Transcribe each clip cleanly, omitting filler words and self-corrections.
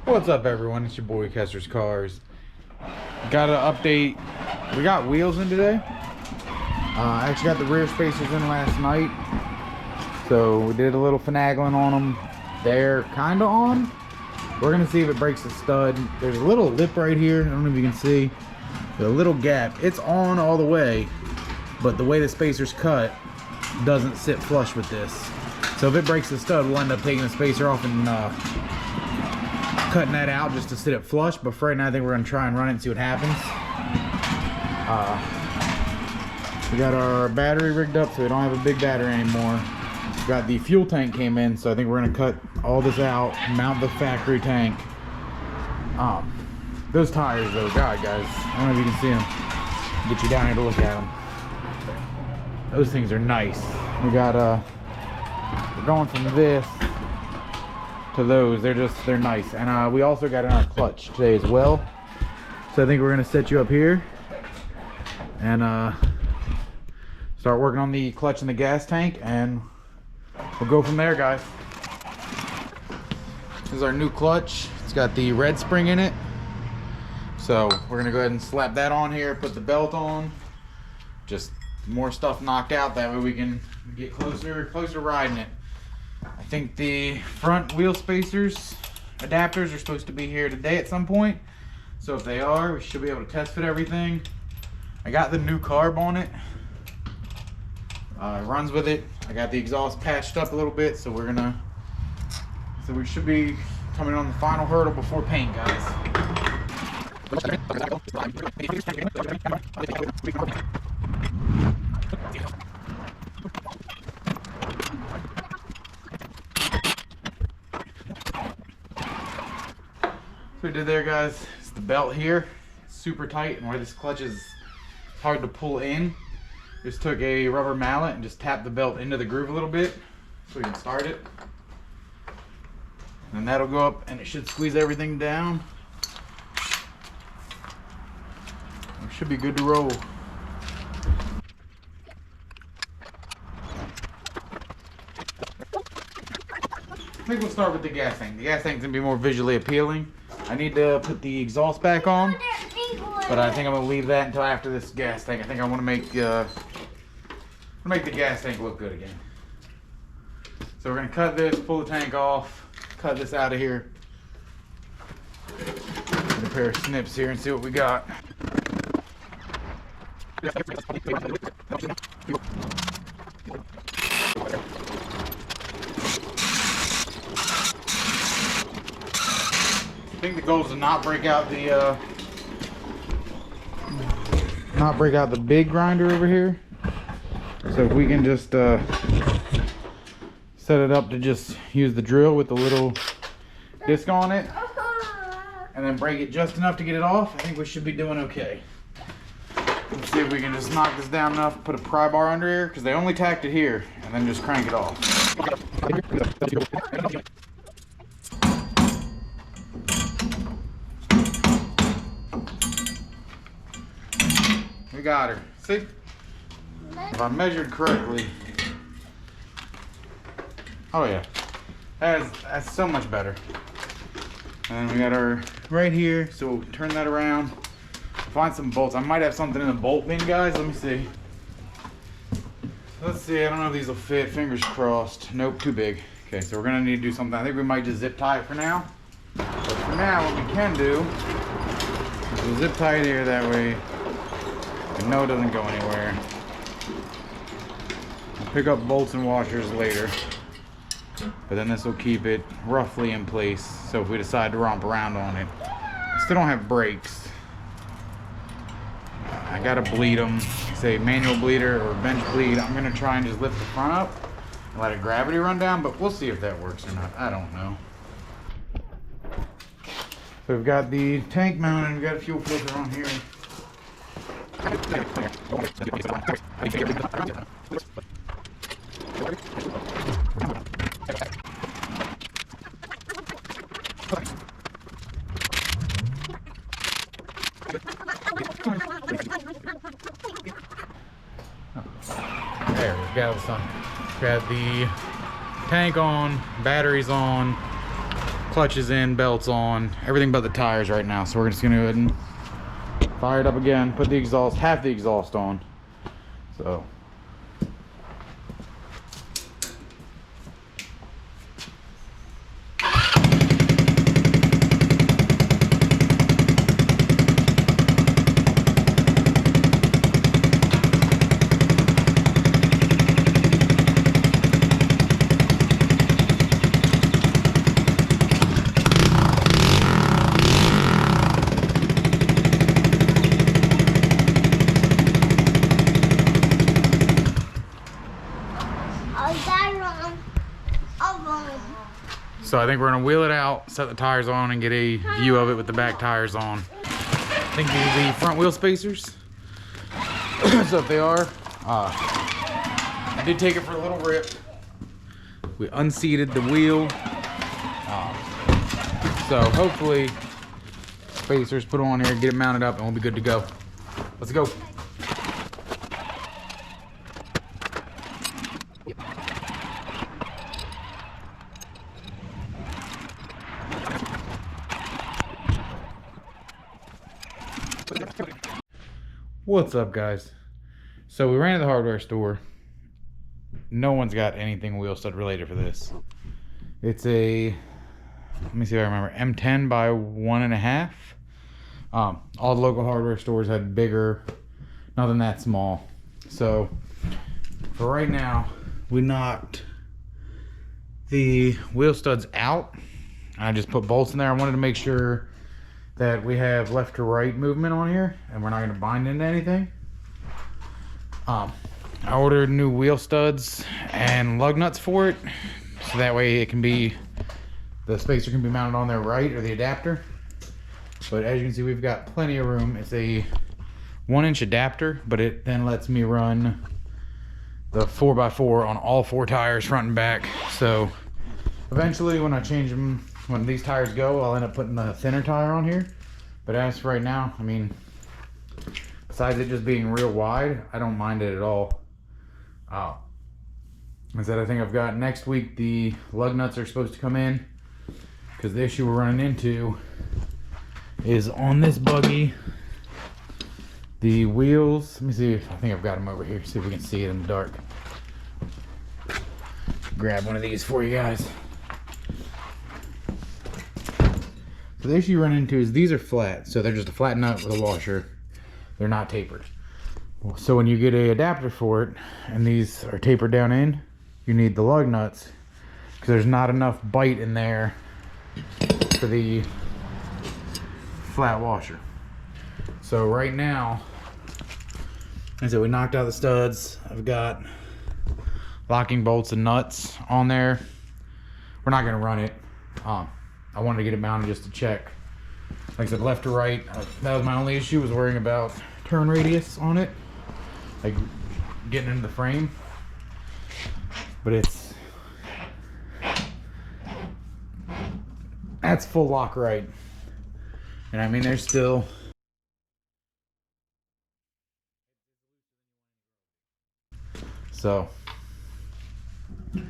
What's up, everyone? It's your boy Kester's Cars. Got an update. We got wheels in today. I actually got the rear spacers in last night, so we did a little finagling on them. They're kind of on. We're gonna see if it breaks the stud. There's a little lip right here. I don't know if you can see the little gap. It's on all the way, but the way the spacer's cut doesn't sit flush with this. So if it breaks the stud, we'll end up taking the spacer off and cutting that out just to sit it flush. But for right now, I think we're gonna try and run it and see what happens. We got our battery rigged up, so we don't have a big battery anymore. We got the fuel tank came in, so I think we're gonna cut all this out, mount the factory tank. Those tires though, God guys, I don't know if you can see them. Get you down here to look at them. Those things are nice. We got we're going from this to those. They're nice. And we also got in our clutch today as well, so I think we're gonna set you up here and start working on the clutch and the gas tank, and we'll go from there, guys. This is our new clutch. It's got the red spring in it, so we're gonna go ahead and slap that on here, put the belt on, just more stuff knocked out, that way we can get closer riding it. I think the front wheel spacers adapters are supposed to be here today at some point, so if they are, we should be able to test fit everything. I got the new carb on it. It runs with it. I got the exhaust patched up a little bit, so we should be coming on the final hurdle before paint, guys. So we did there, guys, it's the belt here. It's super tight, and where this clutch is hard to pull in, just took a rubber mallet and just tapped the belt into the groove a little bit so we can start it. And that'll go up and it should squeeze everything down. We should be good to roll. I think we'll start with the gas tank. The gas tank's gonna be more visually appealing. I need to put the exhaust back on, but I think I'm gonna leave that until after this gas tank. I think I want to make the gas tank look good again. So we're gonna cut this, pull the tank off, cut this out of here. Get a pair of snips here and see what we got. I think the goal is to not break out the big grinder over here. So if we can just set it up to just use the drill with the little disc on it, and then break it just enough to get it off, I think we should be doing okay. Let's see if we can just knock this down enough, put a pry bar under here, because they only tacked it here, and then just crank it off. We got her. See? If I measured correctly. Oh yeah. That's so much better. And then we got our right here, so we'll turn that around. Find some bolts. I might have something in the bolt bin, guys. Let me see. Let's see. I don't know if these will fit. Fingers crossed. Nope, too big. Okay, so we're gonna need to do something. I think we might just zip tie it for now. But for now, what we can do is we'll zip tie it here, that way we know it doesn't go anywhere. I'll pick up bolts and washers later, but then this will keep it roughly in place. So if we decide to romp around on it, I still don't have brakes. I gotta bleed them, say manual bleeder or bench bleed. I'm gonna try and just lift the front up and let a gravity run down, but we'll see if that works or not. I don't know. So we've got the tank mounted, we've got a fuel filter on here. There we go, son. Got the tank on, batteries on, clutch is in, belts on, everything but the tires right now. So we're just gonna go ahead and fire it up again, put the exhaust, half the exhaust on. So I think we're gonna wheel it out, set the tires on, and get a view of it with the back tires on. I think these are the front wheel spacers. So if they are, I did take it for a little rip. We unseated the wheel. So hopefully, spacers put on here, get it mounted up, and we'll be good to go. Let's go. What's up, guys? So we ran to the hardware store. No one's got anything wheel stud related for this. It's a, let me see if I remember, M10 by 1.5. All the local hardware stores had bigger, nothing that small. So for right now, we knocked the wheel studs out. I just put bolts in there. I wanted to make sure that we have left to right movement on here and we're not going to bind into anything. I ordered new wheel studs and lug nuts for it, so that way it can be, the spacer can be mounted on there right, or the adapter. But as you can see, we've got plenty of room. It's a 1-inch adapter, but it then lets me run the 4x4 on all 4 tires, front and back. So eventually when I change them, when these tires go, I'll end up putting the thinner tire on here. But as for right now, I mean, besides it just being real wide, I don't mind it at all. I said I think I've got next week, the lug nuts are supposed to come in, because the issue we're running into is on this buggy, the wheels, let me see if, I think I've got them over here, see if we can see it in the dark. Grab one of these for you guys. So the issue you run into is these are flat, so they're just a flat nut with a washer. They're not tapered. So when you get a adapter for it, and these are tapered down in, you need the lug nuts, because there's not enough bite in there for the flat washer. So right now, and so we knocked out the studs. I've got locking bolts and nuts on there. We're not gonna run it. I wanted to get it mounted just to check. Like I said, left to right. That was my only issue, was worrying about turn radius on it, like getting into the frame. But that's full lock right. And I mean, there's still, so I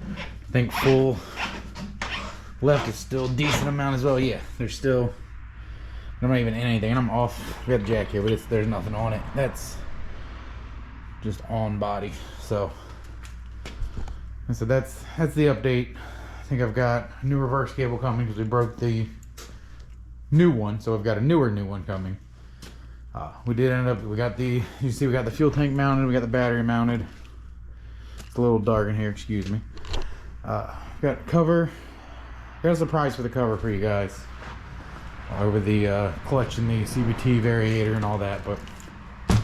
think full left is still a decent amount as well. Yeah, there's still, I'm not even in anything, and I'm off. We got the jack here, but there's nothing on it. That's just on body. So that's the update. I think I've got a new reverse cable coming because we broke the new one, so I've got a new one coming. We did end up, we got the, you see we got the fuel tank mounted, we got the battery mounted. It's a little dark in here, excuse me. Got cover. Got a surprise for the cover for you guys over the clutch and the CVT variator and all that, but I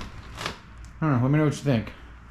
don't know, let me know what you think.